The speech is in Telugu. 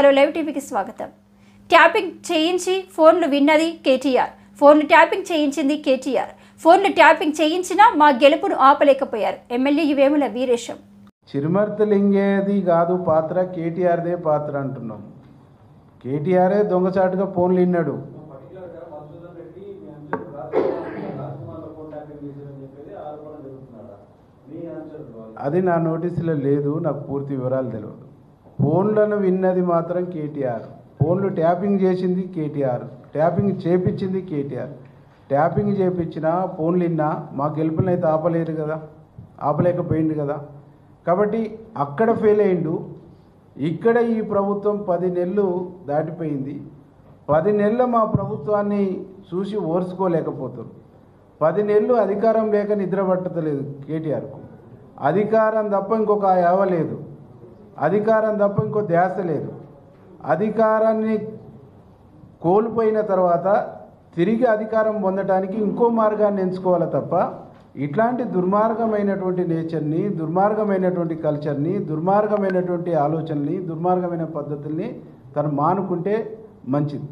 మరో లైవ్ టీవీకి స్వాగతం. ట్యాపింగ్ చేయించి ఫోన్లు విన్నది కేటీఆర్. ఫోన్లు ట్యాపింగ్ చేయించింది కేటీఆర్. ఫోన్లు ట్యాపింగ్ చేయించినా మా గెలుపును ఆపలేకపోయారు ఎమ్మెల్యే వేముల వీరేశం. చిరుమర్తలింగేది కాదు పాత్ర, కేటీఆర్దే పాత్ర అంటున్నాం. కేటీఆరే దొంగచాటుగా ఫోన్లు విన్నాడు. అది నా నోటీసులో లేదు, నాకు పూర్తి వివరాలు తెలియదు. ఫోన్లను విన్నది మాత్రం కేటీఆర్. ఫోన్లు ట్యాపింగ్ చేసింది కేటీఆర్. ట్యాపింగ్ చేపించింది కేటీఆర్. ట్యాపింగ్ చేపించినా ఫోన్లు విన్నా మా గెలుపులను అయితే ఆపలేరు కదా, ఆపలేకపోయింది కదా. కాబట్టి అక్కడ ఫెయిల్ అయిండు. ఇక్కడ ఈ ప్రభుత్వం 10 నెలలు దాటిపోయింది. 10 నెలలు మా ప్రభుత్వాన్ని చూసి ఓర్చుకోలేకపోతారు. 10 నెలలు అధికారం లేక నిద్ర పట్టలేదు కేటీఆర్కు. అధికారం తప్ప ఇంకొక యావ లేదు, అధికారం తప్ప ఇంకో ధ్యాస లేదు. అధికారాన్ని కోల్పోయిన తర్వాత తిరిగి అధికారం పొందడానికి ఇంకో మార్గాన్ని ఎంచుకోవాలి తప్ప ఇట్లాంటి దుర్మార్గమైనటువంటి నేచర్ని, దుర్మార్గమైనటువంటి కల్చర్ని, దుర్మార్గమైనటువంటి ఆలోచనని, దుర్మార్గమైన పద్ధతుల్ని తను మానుకుంటే మంచిది.